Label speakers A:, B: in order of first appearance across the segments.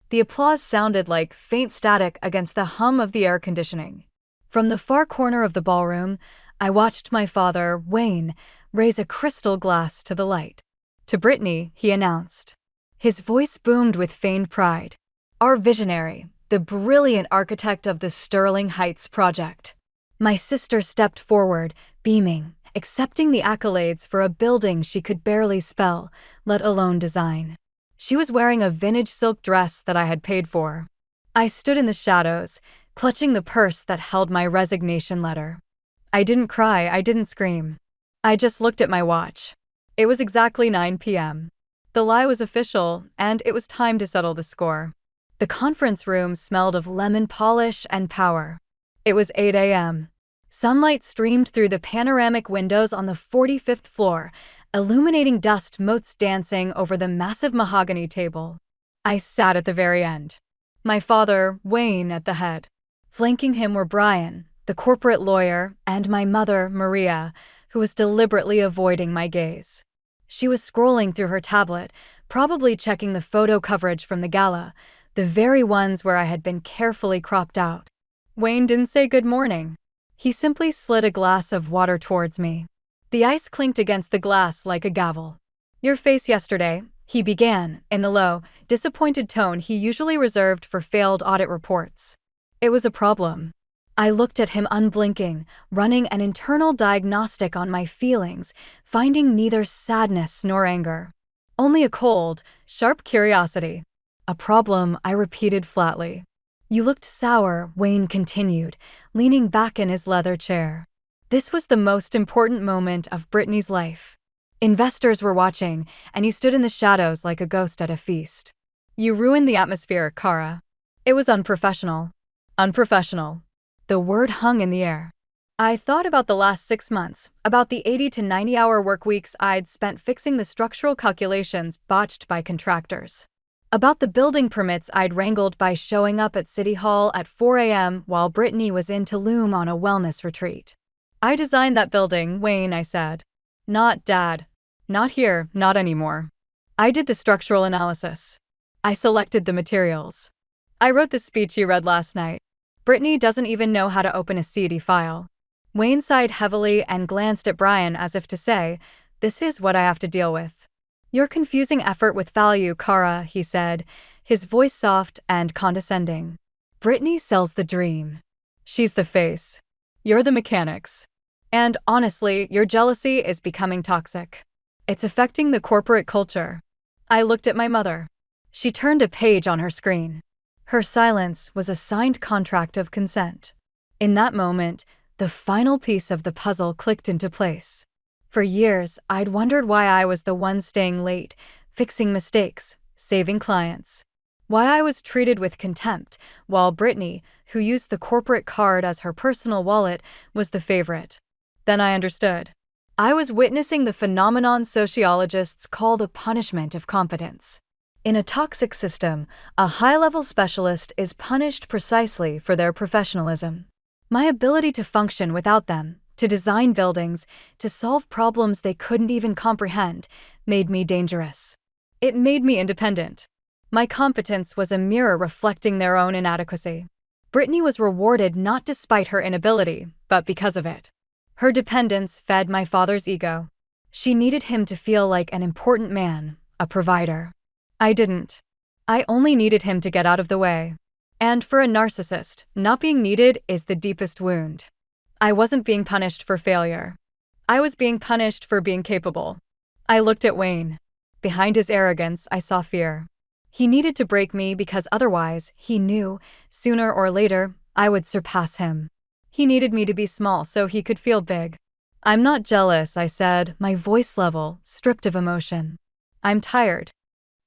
A: The applause sounded like faint static against the hum of the air conditioning. From the far corner of the ballroom, I watched my father, Wayne, raise a crystal glass to the light. "To Brittany," he announced. His voice boomed with feigned pride. "Our visionary, the brilliant architect of the Sterling Heights project." My sister stepped forward, beaming, accepting the accolades for a building she could barely spell, let alone design. She was wearing a vintage silk dress that I had paid for. I stood in the shadows, clutching the purse that held my resignation letter. I didn't cry, I didn't scream. I just looked at my watch. It was exactly 9 p.m. The lie was official, and it was time to settle the score. The conference room smelled of lemon polish and power. It was 8 a.m. Sunlight streamed through the panoramic windows on the 45th floor, illuminating dust motes dancing over the massive mahogany table. I sat at the very end. My father, Wayne, at the head. Flanking him were Brian, the corporate lawyer, and my mother, Maria, who was deliberately avoiding my gaze. She was scrolling through her tablet, probably checking the photo coverage from the gala, the very ones where I had been carefully cropped out. Wayne didn't say good morning. He simply slid a glass of water towards me. The ice clinked against the glass like a gavel. "Your face yesterday," he began, in the low, disappointed tone he usually reserved for failed audit reports. It was a problem. I looked at him unblinking, running an internal diagnostic on my feelings, finding neither sadness nor anger. Only a cold, sharp curiosity. "A problem," I repeated flatly. "You looked sour," Wayne continued, leaning back in his leather chair. This was the most important moment of Brittany's life. Investors were watching, and you stood in the shadows like a ghost at a feast. "You ruined the atmosphere, Kara." It was unprofessional. Unprofessional. The word hung in the air. I thought about the last 6 months, about the 80 to 90-hour work weeks I'd spent fixing the structural calculations botched by contractors. About the building permits I'd wrangled by showing up at City Hall at 4 a.m. while Brittany was in Tulum on a wellness retreat. "I designed that building, Wayne," I said. "Not Dad. Not here, not anymore. I did the structural analysis. I selected the materials. I wrote the speech you read last night. Brittany doesn't even know how to open a CD file." Wayne sighed heavily and glanced at Brian as if to say, "This is what I have to deal with." "You're confusing effort with value, Kara," he said, his voice soft and condescending. "Brittany sells the dream. She's the face. You're the mechanics. And honestly, your jealousy is becoming toxic. It's affecting the corporate culture." I looked at my mother. She turned a page on her screen. Her silence was a signed contract of consent. In that moment, the final piece of the puzzle clicked into place. For years, I'd wondered why I was the one staying late, fixing mistakes, saving clients. Why I was treated with contempt, while Brittany, who used the corporate card as her personal wallet, was the favorite. Then I understood. I was witnessing the phenomenon sociologists call the punishment of competence. In a toxic system, a high-level specialist is punished precisely for their professionalism. My ability to function without them, to design buildings, to solve problems they couldn't even comprehend, made me dangerous. It made me independent. My competence was a mirror reflecting their own inadequacy. Brittany was rewarded not despite her inability, but because of it. Her dependence fed my father's ego. She needed him to feel like an important man, a provider. I didn't. I only needed him to get out of the way. And for a narcissist, not being needed is the deepest wound. I wasn't being punished for failure. I was being punished for being capable. I looked at Wayne. Behind his arrogance, I saw fear. He needed to break me because otherwise, he knew, sooner or later, I would surpass him. He needed me to be small so he could feel big. "I'm not jealous," I said, my voice level, stripped of emotion. "I'm tired.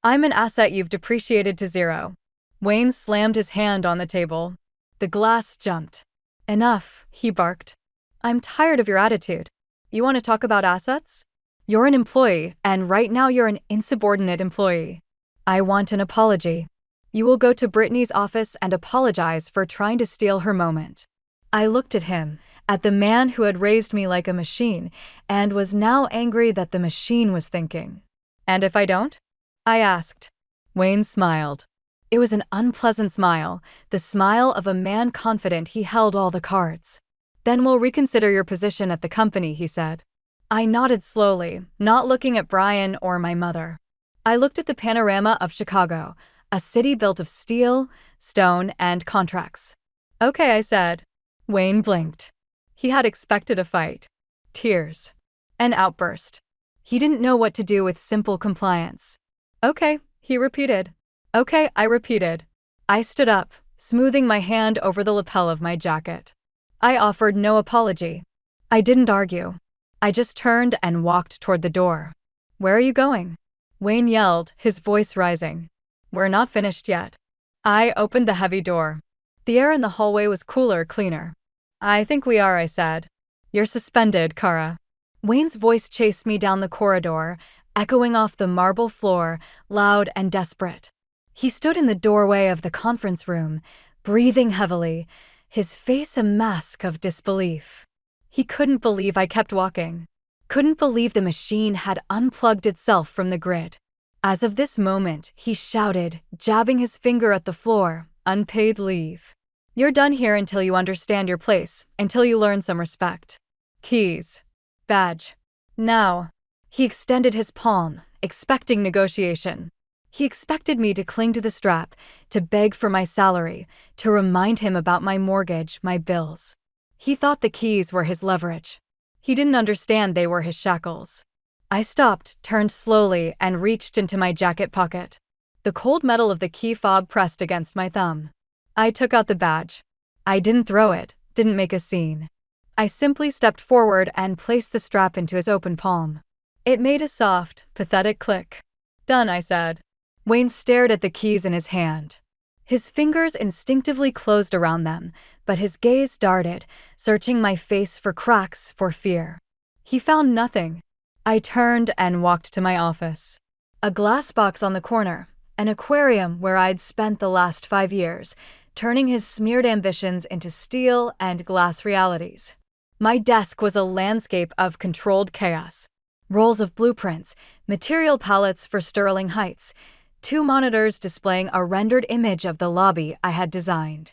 A: I'm an asset you've depreciated to zero." Wayne slammed his hand on the table. The glass jumped. "Enough," he barked. "I'm tired of your attitude. You want to talk about assets? You're an employee, and right now you're an insubordinate employee. I want an apology. You will go to Brittany's office and apologize for trying to steal her moment." I looked at him, at the man who had raised me like a machine, and was now angry that the machine was thinking. "And if I don't?" I asked. Wayne smiled. It was an unpleasant smile, the smile of a man confident he held all the cards. "Then we'll reconsider your position at the company," he said. I nodded slowly, not looking at Brian or my mother. I looked at the panorama of Chicago, a city built of steel, stone, and contracts. "Okay," I said. Wayne blinked. He had expected a fight. Tears. An outburst. He didn't know what to do with simple compliance. "Okay," he repeated. "Okay," I repeated. I stood up, smoothing my hand over the lapel of my jacket. I offered no apology. I didn't argue. I just turned and walked toward the door. "Where are you going?" Wayne yelled, his voice rising. "We're not finished yet." I opened the heavy door. The air in the hallway was cooler, cleaner. "I think we are," I said. "You're suspended, Kara." Wayne's voice chased me down the corridor, echoing off the marble floor, loud and desperate. He stood in the doorway of the conference room, breathing heavily, his face a mask of disbelief. He couldn't believe I kept walking. Couldn't believe the machine had unplugged itself from the grid. As of this moment, he shouted, jabbing his finger at the floor, "Unpaid leave. You're done here until you understand your place, until you learn some respect. Keys. Badge. Now." He extended his palm, expecting negotiation. He expected me to cling to the strap, to beg for my salary, to remind him about my mortgage, my bills. He thought the keys were his leverage. He didn't understand they were his shackles. I stopped, turned slowly, and reached into my jacket pocket. The cold metal of the key fob pressed against my thumb. I took out the badge. I didn't throw it, didn't make a scene. I simply stepped forward and placed the strap into his open palm. It made a soft, pathetic click. "Done," I said. Wayne stared at the keys in his hand. His fingers instinctively closed around them, but his gaze darted, searching my face for cracks, for fear. He found nothing. I turned and walked to my office. A glass box on the corner, an aquarium where I'd spent the last 5 years, turning his smeared ambitions into steel and glass realities. My desk was a landscape of controlled chaos. Rolls of blueprints, material palettes for Sterling Heights, 2 monitors displaying a rendered image of the lobby I had designed.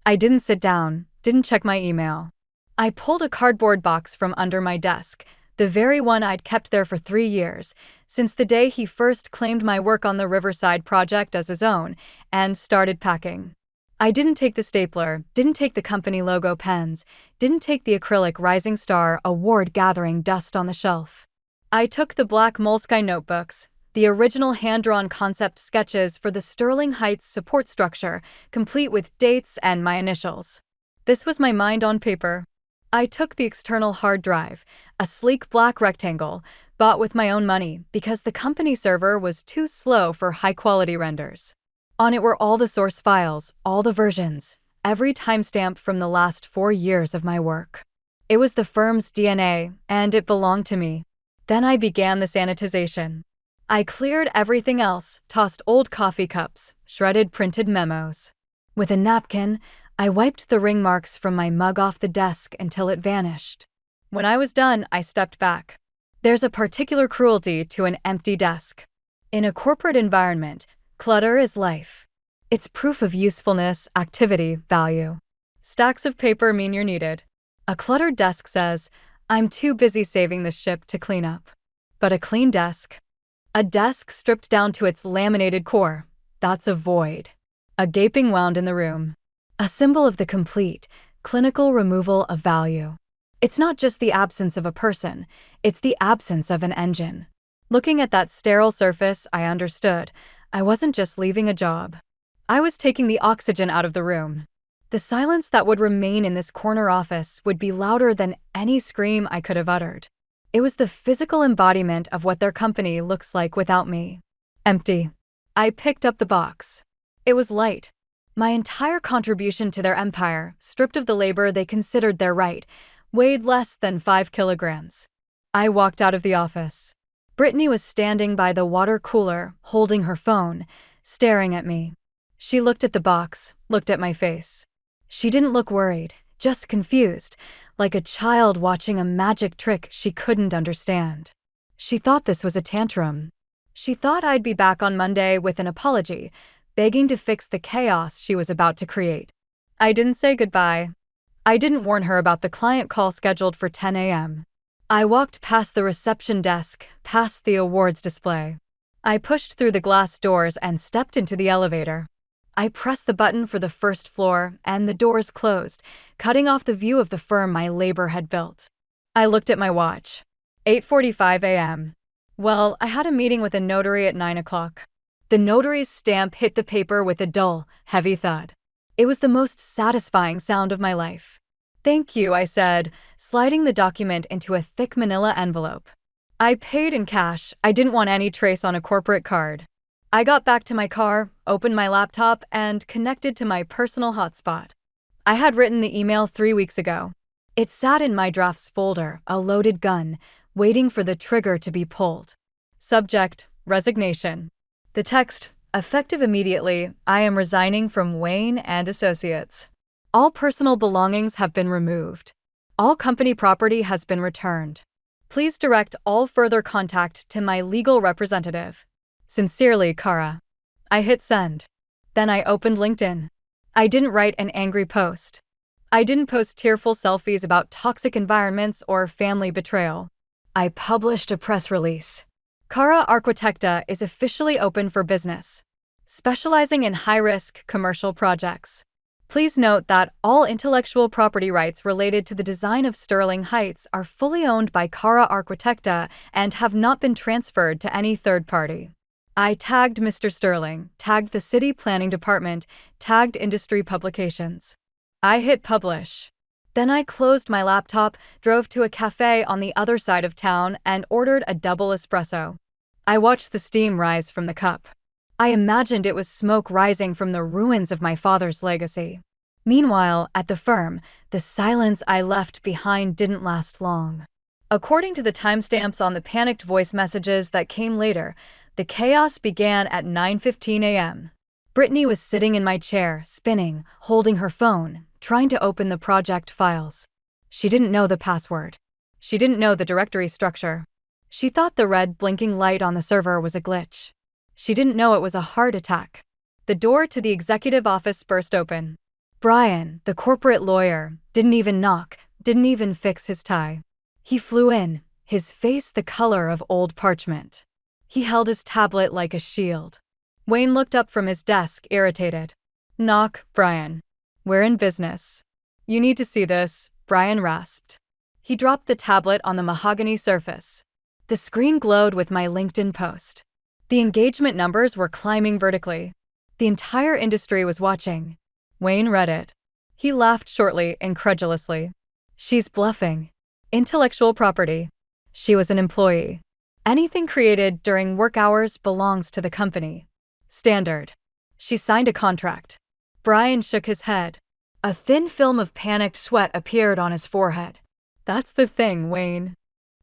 A: I didn't sit down, didn't check my email. I pulled a cardboard box from under my desk, the very one I'd kept there for 3 years, since the day he first claimed my work on the Riverside project as his own, and started packing. I didn't take the stapler, didn't take the company logo pens, didn't take the acrylic Rising Star award-gathering dust on the shelf. I took the black Moleskine notebooks, the original hand-drawn concept sketches for the Sterling Heights support structure, complete with dates and my initials. This was my mind on paper. I took the external hard drive, a sleek black rectangle, bought with my own money because the company server was too slow for high-quality renders. On it were all the source files, all the versions, every timestamp from the last 4 years of my work. It was the firm's DNA, and it belonged to me. Then I began the sanitization. I cleared everything else, tossed old coffee cups, shredded printed memos. With a napkin, I wiped the ring marks from my mug off the desk until it vanished. When I was done, I stepped back. There's a particular cruelty to an empty desk. In a corporate environment, clutter is life. It's proof of usefulness, activity, value. Stacks of paper mean you're needed. A cluttered desk says, "I'm too busy saving the ship to clean up." But a clean desk? A desk stripped down to its laminated core, that's a void. A gaping wound in the room. A symbol of the complete, clinical removal of value. It's not just the absence of a person, it's the absence of an engine. Looking at that sterile surface, I understood. I wasn't just leaving a job. I was taking the oxygen out of the room. The silence that would remain in this corner office would be louder than any scream I could have uttered. It was the physical embodiment of what their company looks like without me. Empty. I picked up the box. It was light. My entire contribution to their empire, stripped of the labor they considered their right, weighed less than 5 kilograms. I walked out of the office. Brittany was standing by the water cooler, holding her phone, staring at me. She looked at the box, looked at my face. She didn't look worried, just confused, like a child watching a magic trick she couldn't understand. She thought this was a tantrum. She thought I'd be back on Monday with an apology, begging to fix the chaos she was about to create. I didn't say goodbye. I didn't warn her about the client call scheduled for 10 a.m. I walked past the reception desk, past the awards display. I pushed through the glass doors and stepped into the elevator. I pressed the button for the first floor, and the doors closed, cutting off the view of the firm my labor had built. I looked at my watch. 8:45 a.m. Well, I had a meeting with a notary at 9 o'clock. The notary's stamp hit the paper with a dull, heavy thud. It was the most satisfying sound of my life. "Thank you," I said, sliding the document into a thick manila envelope. I paid in cash. I didn't want any trace on a corporate card. I got back to my car, opened my laptop, and connected to my personal hotspot. I had written the email 3 weeks ago. It sat in my drafts folder, a loaded gun, waiting for the trigger to be pulled. Subject: resignation. The text: effective immediately, I am resigning from Wayne and Associates. All personal belongings have been removed. All company property has been returned. Please direct all further contact to my legal representative. Sincerely, Kara. I hit send. Then I opened LinkedIn. I didn't write an angry post. I didn't post tearful selfies about toxic environments or family betrayal. I published a press release. Kara Arquitecta is officially open for business, specializing in high-risk commercial projects. Please note that all intellectual property rights related to the design of Sterling Heights are fully owned by Kara Arquitecta and have not been transferred to any third party. I tagged Mr. Sterling, tagged the city planning department, tagged industry publications. I hit publish. Then I closed my laptop, drove to a cafe on the other side of town, and ordered a double espresso. I watched the steam rise from the cup. I imagined it was smoke rising from the ruins of my father's legacy. Meanwhile, at the firm, the silence I left behind didn't last long. According to the timestamps on the panicked voice messages that came later, the chaos began at 9:15 a.m. Brittany was sitting in my chair, spinning, holding her phone, trying to open the project files. She didn't know the password. She didn't know the directory structure. She thought the red blinking light on the server was a glitch. She didn't know it was a heart attack. The door to the executive office burst open. Brian, the corporate lawyer, didn't even knock, didn't even fix his tie. He flew in, his face the color of old parchment. He held his tablet like a shield. Wayne looked up from his desk, irritated. "Knock, Brian. We're in business." "You need to see this," Brian rasped. He dropped the tablet on the mahogany surface. The screen glowed with my LinkedIn post. The engagement numbers were climbing vertically. The entire industry was watching. Wayne read it. He laughed shortly, incredulously. "She's bluffing. Intellectual property. She was an employee. Anything created during work hours belongs to the company. Standard. She signed a contract." Brian shook his head. A thin film of panicked sweat appeared on his forehead. "That's the thing, Wayne.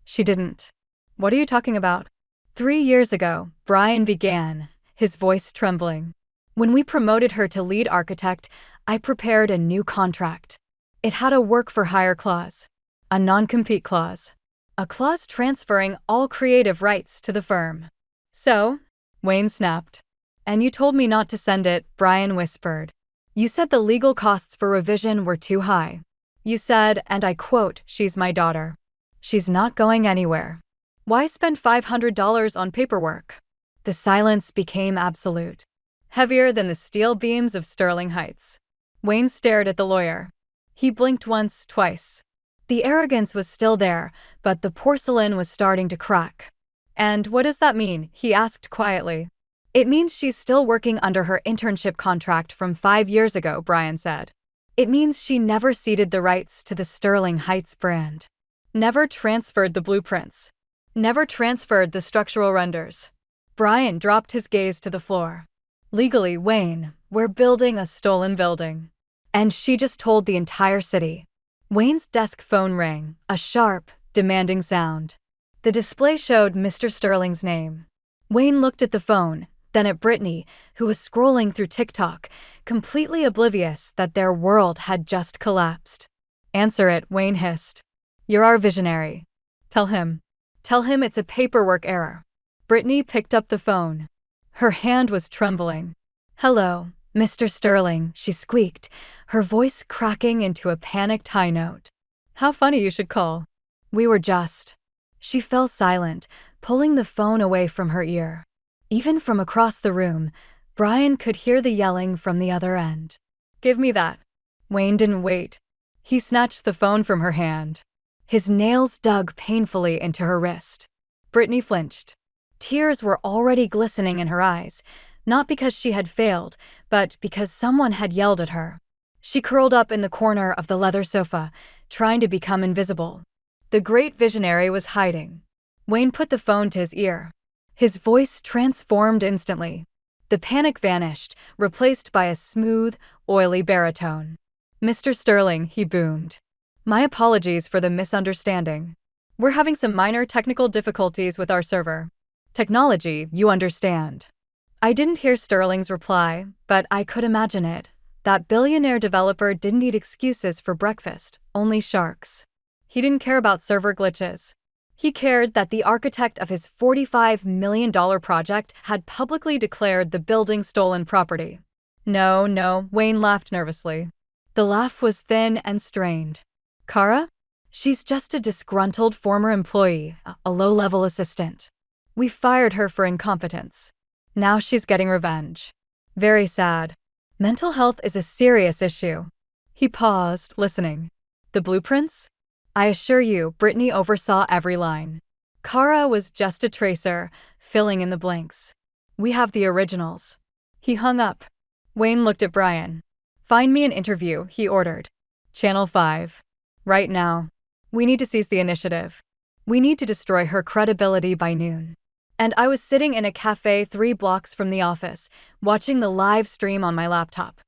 A: She didn't." "What are you talking about?" 3 years ago, Brian began, his voice trembling. "When we promoted her to lead architect, I prepared a new contract. It had a work-for-hire clause, a non-compete clause, a clause transferring all creative rights to the firm." "So?" Wayne snapped. "And you told me not to send it," Brian whispered. "You said the legal costs for revision were too high. You said, and I quote, 'She's my daughter. She's not going anywhere. Why spend $500 on paperwork?'" The silence became absolute, heavier than the steel beams of Sterling Heights. Wayne stared at the lawyer. He blinked once, twice. The arrogance was still there, but the porcelain was starting to crack. "And what does that mean?" he asked quietly. "It means she's still working under her internship contract from 5 years ago," Brian said. "It means she never ceded the rights to the Sterling Heights brand. Never transferred the blueprints. Never transferred the structural renders." Brian dropped his gaze to the floor. "Legally, Wayne, we're building a stolen building. And she just told the entire city." Wayne's desk phone rang, a sharp, demanding sound. The display showed Mr. Sterling's name. Wayne looked at the phone, then at Brittany, who was scrolling through TikTok, completely oblivious that their world had just collapsed. "Answer it," Wayne hissed. "You're our visionary. Tell him. Tell him it's a paperwork error." Brittany picked up the phone. Her hand was trembling. "Hello, Mr. Sterling," she squeaked, her voice cracking into a panicked high note. "How funny you should call. We were just—" She fell silent, pulling the phone away from her ear. Even from across the room, Brian could hear the yelling from the other end. "Give me that." Wayne didn't wait. He snatched the phone from her hand. His nails dug painfully into her wrist. Brittany flinched. Tears were already glistening in her eyes, not because she had failed, but because someone had yelled at her. She curled up in the corner of the leather sofa, trying to become invisible. The great visionary was hiding. Wayne put the phone to his ear. His voice transformed instantly. The panic vanished, replaced by a smooth, oily baritone. "Mr. Sterling," he boomed. "My apologies for the misunderstanding. We're having some minor technical difficulties with our server. Technology, you understand." I didn't hear Sterling's reply, but I could imagine it. That billionaire developer didn't need excuses for breakfast, only sharks. He didn't care about server glitches. He cared that the architect of his $45 million project had publicly declared the building stolen property. No, Wayne laughed nervously. The laugh was thin and strained. "Kara? She's just a disgruntled former employee, a low-level assistant. We fired her for incompetence. Now she's getting revenge. Very sad. Mental health is a serious issue." He paused, listening. "The blueprints? I assure you, Brittany oversaw every line. Kara was just a tracer, filling in the blanks. We have the originals." He hung up. Wayne looked at Brian. "Find me an interview," he ordered. "Channel 5. Right now. We need to seize the initiative. We need to destroy her credibility by noon." And I was sitting in a cafe 3 blocks from the office, watching the live stream on my laptop.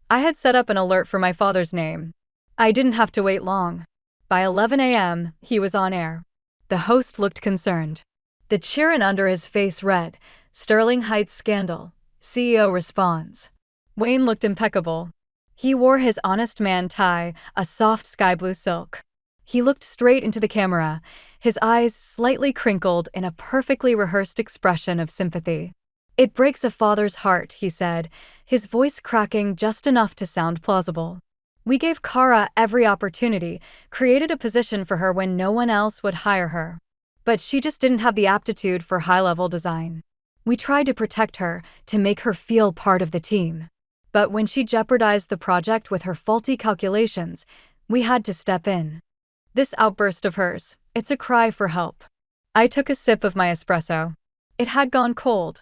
A: I had set up an alert for my father's name. I didn't have to wait long. By 11 a.m., he was on air. The host looked concerned. The chin under his face read, "Sterling Heights Scandal. CEO responds." Wayne looked impeccable. He wore his honest man tie, a soft sky blue silk. He looked straight into the camera, his eyes slightly crinkled in a perfectly rehearsed expression of sympathy. "It breaks a father's heart," he said, his voice cracking just enough to sound plausible. "We gave Kara every opportunity, created a position for her when no one else would hire her. But she just didn't have the aptitude for high-level design. We tried to protect her, to make her feel part of the team. But when she jeopardized the project with her faulty calculations, we had to step in." This outburst of hers, it's a cry for help. I took a sip of my espresso. It had gone cold.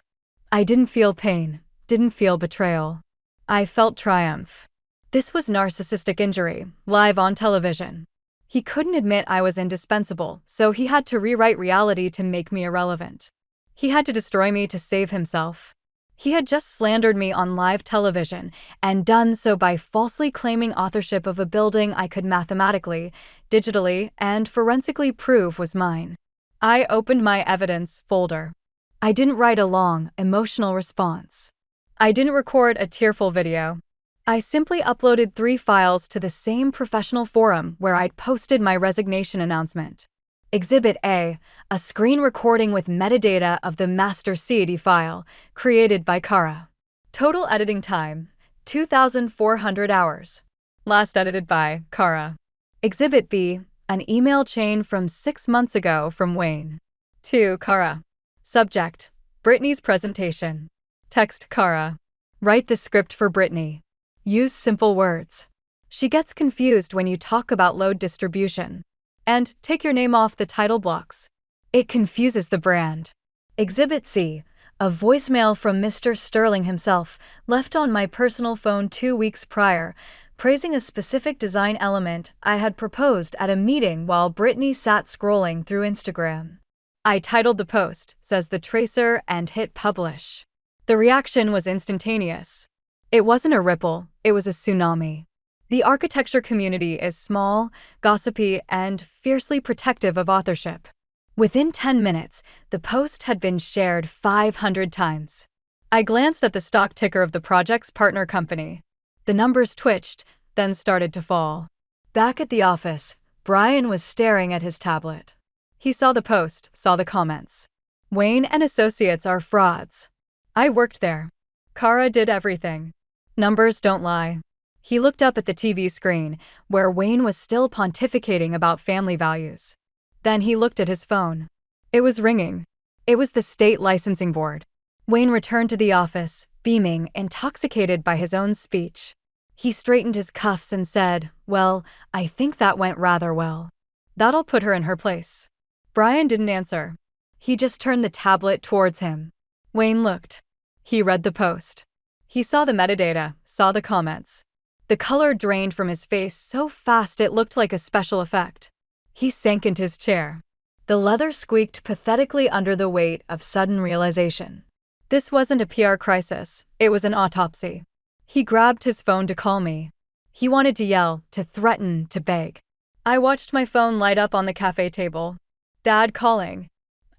A: I didn't feel pain, didn't feel betrayal. I felt triumph. This was narcissistic injury, live on television. He couldn't admit I was indispensable, so he had to rewrite reality to make me irrelevant. He had to destroy me to save himself. He had just slandered me on live television, and done so by falsely claiming authorship of a building I could mathematically, digitally, and forensically prove was mine. I opened my evidence folder. I didn't write a long, emotional response. I didn't record a tearful video. I simply uploaded 3 files to the same professional forum where I'd posted my resignation announcement. Exhibit A, a screen recording with metadata of the master CAD file, created by Kara. Total editing time, 2,400 hours. Last edited by Kara. Exhibit B, an email chain from 6 months ago from Wayne. To Kara. Subject, Brittany's presentation. Text Kara. Write the script for Brittany. Use simple words. She gets confused when you talk about load distribution. And take your name off the title blocks. It confuses the brand. Exhibit C, a voicemail from Mr. Sterling himself, left on my personal phone 2 weeks prior, praising a specific design element I had proposed at a meeting while Brittany sat scrolling through Instagram. I titled the post, says the tracer, and hit publish. The reaction was instantaneous. It wasn't a ripple, it was a tsunami. The architecture community is small, gossipy, and fiercely protective of authorship. Within 10 minutes, the post had been shared 500 times. I glanced at the stock ticker of the project's partner company. The numbers twitched, then started to fall. Back at the office, Brian was staring at his tablet. He saw the post, saw the comments. "Wayne and Associates are frauds. I worked there. Kara did everything. Numbers don't lie. He looked up at the TV screen, where Wayne was still pontificating about family values. Then he looked at his phone. It was ringing. It was the state licensing board. Wayne returned to the office, beaming, intoxicated by his own speech. He straightened his cuffs and said, "Well, I think that went rather well. That'll put her in her place." Brian didn't answer. He just turned the tablet towards him. Wayne looked. He read the post. He saw the metadata, saw the comments. The color drained from his face so fast it looked like a special effect. He sank into his chair. The leather squeaked pathetically under the weight of sudden realization. This wasn't a PR crisis, it was an autopsy. He grabbed his phone to call me. He wanted to yell, to threaten, to beg. I watched my phone light up on the cafe table. Dad calling.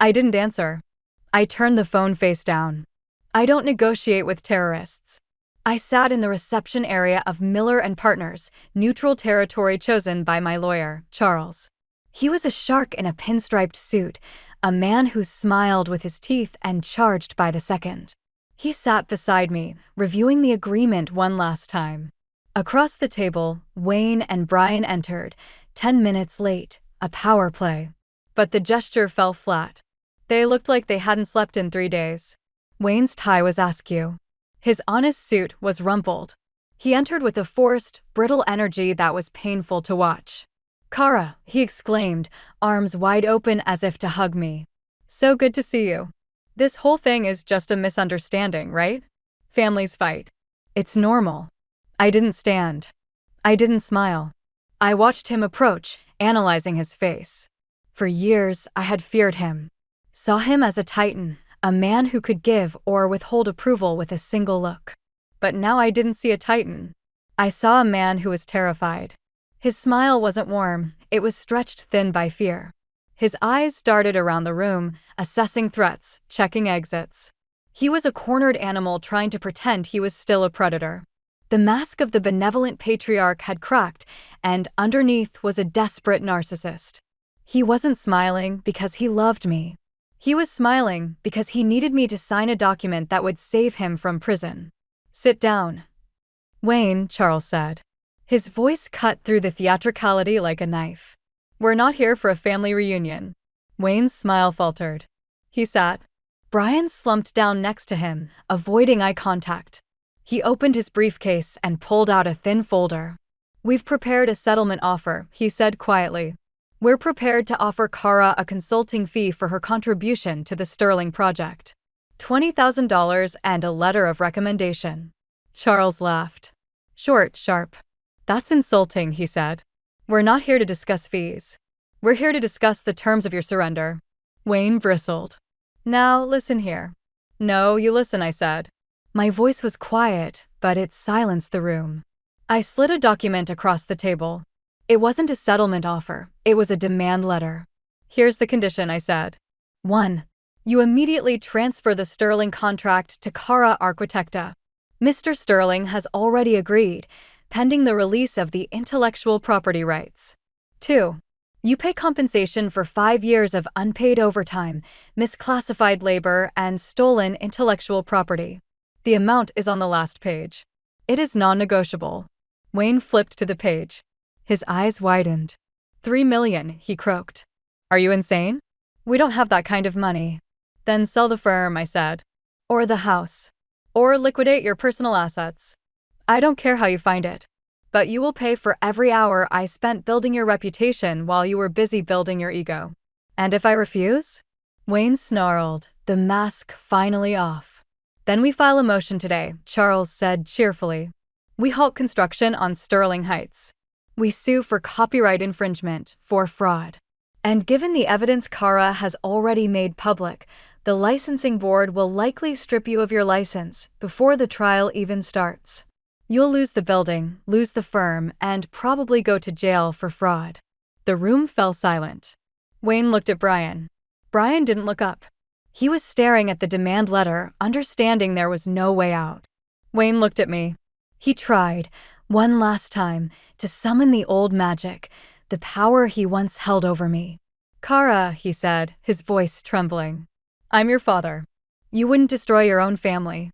A: I didn't answer. I turned the phone face down. I don't negotiate with terrorists. I sat in the reception area of Miller & Partners, neutral territory chosen by my lawyer, Charles. He was a shark in a pinstriped suit, a man who smiled with his teeth and charged by the second. He sat beside me, reviewing the agreement one last time. Across the table, Wayne and Brian entered, 10 minutes late, a power play. But the gesture fell flat. They looked like they hadn't slept in 3 days. Wayne's tie was askew. His honest suit was rumpled. He entered with a forced, brittle energy that was painful to watch. "Kara," he exclaimed, arms wide open as if to hug me. "So good to see you. This whole thing is just a misunderstanding, right? Families fight. It's normal." I didn't stand. I didn't smile. I watched him approach, analyzing his face. For years, I had feared him. Saw him as a titan, a man who could give or withhold approval with a single look. But now I didn't see a titan. I saw a man who was terrified. His smile wasn't warm, it was stretched thin by fear. His eyes darted around the room, assessing threats, checking exits. He was a cornered animal trying to pretend he was still a predator. The mask of the benevolent patriarch had cracked, and underneath was a desperate narcissist. He wasn't smiling because he loved me. He was smiling because he needed me to sign a document that would save him from prison. "Sit down." "Wayne," Charles said. His voice cut through the theatricality like a knife. "We're not here for a family reunion." Wayne's smile faltered. He sat. Brian slumped down next to him, avoiding eye contact. He opened his briefcase and pulled out a thin folder. "We've prepared a settlement offer," he said quietly. "We're prepared to offer Kara a consulting fee for her contribution to the Sterling project. $20,000 and a letter of recommendation." Charles laughed. Short, sharp. "That's insulting," he said. "We're not here to discuss fees. We're here to discuss the terms of your surrender." Wayne bristled. "Now, listen here." "No, you listen," I said. My voice was quiet, but it silenced the room. I slid a document across the table. It wasn't a settlement offer, it was a demand letter. "Here's the condition," I said. 1. You immediately transfer the Sterling contract to Kara Arquitecta. Mr. Sterling has already agreed, pending the release of the intellectual property rights. 2. You pay compensation for 5 years of unpaid overtime, misclassified labor, and stolen intellectual property. The amount is on the last page. It is non-negotiable. Wayne flipped to the page. His eyes widened. $3 million, he croaked. "Are you insane? We don't have that kind of money." "Then sell the firm," I said. "Or the house. Or liquidate your personal assets. I don't care how you find it. But you will pay for every hour I spent building your reputation while you were busy building your ego." "And if I refuse?" Wayne snarled, the mask finally off. "Then we file a motion today," Charles said cheerfully. "We halt construction on Sterling Heights. We sue for copyright infringement, for fraud. And given the evidence Kara has already made public, the licensing board will likely strip you of your license before the trial even starts. You'll lose the building, lose the firm, and probably go to jail for fraud." The room fell silent. Wayne looked at Brian. Brian didn't look up. He was staring at the demand letter, understanding there was no way out. Wayne looked at me. He tried, one last time, to summon the old magic, the power he once held over me. "Kara," he said, his voice trembling. "I'm your father. You wouldn't destroy your own family.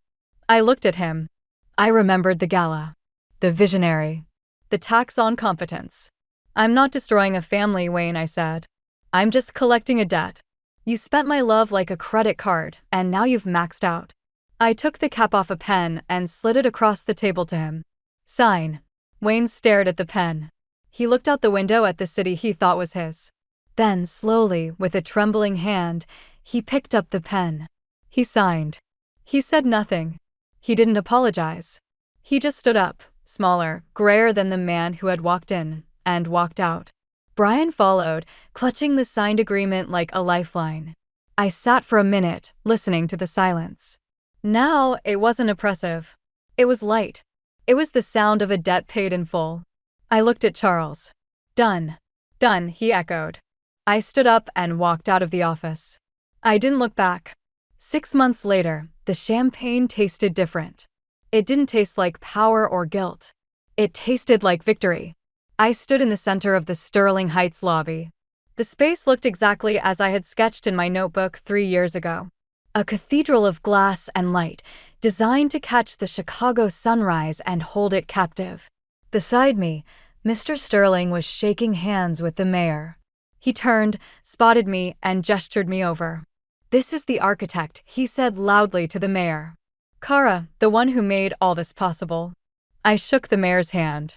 A: I looked at him. I remembered the gala. The visionary. The tax on competence. I'm not destroying a family, Wayne, I said. I'm just collecting a debt. You spent my love like a credit card, and now you've maxed out. I took the cap off a pen and slid it across the table to him. Sign. Wayne stared at the pen. He looked out the window at the city he thought was his. Then, slowly, with a trembling hand, he picked up the pen. He signed. He said nothing. He didn't apologize. He just stood up, smaller, grayer than the man who had walked in, and walked out. Brian followed, clutching the signed agreement like a lifeline. I sat for a minute, listening to the silence. Now, it wasn't oppressive. It was light. It was the sound of a debt paid in full. I looked at Charles. Done. Done, he echoed. I stood up and walked out of the office. I didn't look back. 6 months later, the champagne tasted different. It didn't taste like power or guilt. It tasted like victory. I stood in the center of the Sterling Heights lobby. The space looked exactly as I had sketched in my notebook 3 years ago. A cathedral of glass and light, designed to catch the Chicago sunrise and hold it captive. Beside me, Mr. Sterling was shaking hands with the mayor. He turned, spotted me, and gestured me over. This is the architect, he said loudly to the mayor. Kara, the one who made all this possible. I shook the mayor's hand.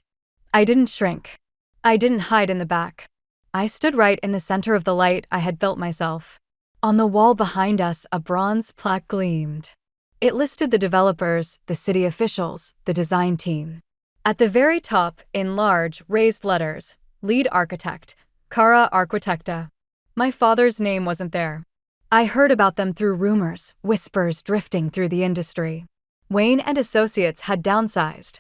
A: I didn't shrink. I didn't hide in the back. I stood right in the center of the light I had built myself. On the wall behind us, a bronze plaque gleamed. It listed the developers, the city officials, the design team. At the very top, in large, raised letters, lead architect, Kara Arquitecta. My father's name wasn't there. I heard about them through rumors, whispers drifting through the industry. Wayne and Associates had downsized.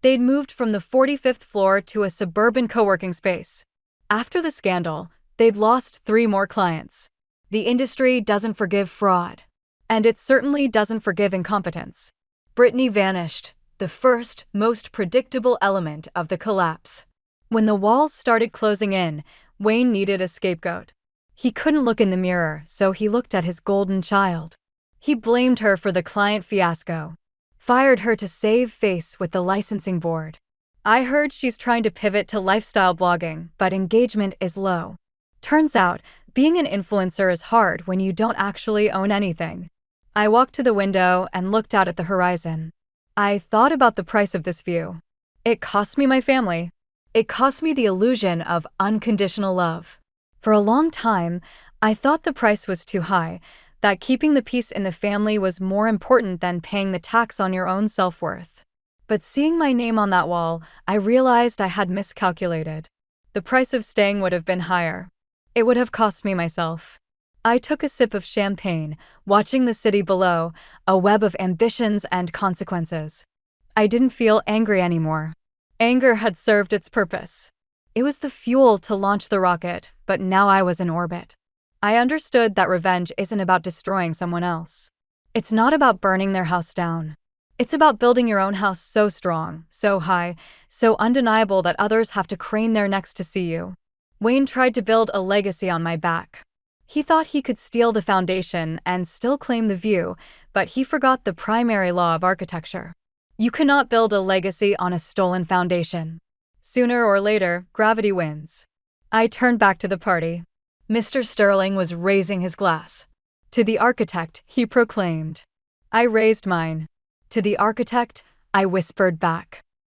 A: They'd moved from the 45th floor to a suburban co-working space. After the scandal, they'd lost 3 more clients. The industry doesn't forgive fraud. And it certainly doesn't forgive incompetence. Brittany vanished, the first, most predictable element of the collapse. When the walls started closing in, Wayne needed a scapegoat. He couldn't look in the mirror, so he looked at his golden child. He blamed her for the client fiasco. Fired her to save face with the licensing board. I heard she's trying to pivot to lifestyle blogging, but engagement is low. Turns out, being an influencer is hard when you don't actually own anything. I walked to the window and looked out at the horizon. I thought about the price of this view. It cost me my family. It cost me the illusion of unconditional love. For a long time, I thought the price was too high, that keeping the peace in the family was more important than paying the tax on your own self-worth. But seeing my name on that wall, I realized I had miscalculated. The price of staying would have been higher. It would have cost me myself. I took a sip of champagne, watching the city below, a web of ambitions and consequences. I didn't feel angry anymore. Anger had served its purpose. It was the fuel to launch the rocket, but now I was in orbit. I understood that revenge isn't about destroying someone else. It's not about burning their house down. It's about building your own house so strong, so high, so undeniable that others have to crane their necks to see you. Wayne tried to build a legacy on my back. He thought he could steal the foundation and still claim the view, but he forgot the primary law of architecture. You cannot build a legacy on a stolen foundation. Sooner or later, gravity wins. I turned back to the party. Mr. Sterling was raising his glass. To the architect, he proclaimed. I raised mine. To the architect, I whispered back.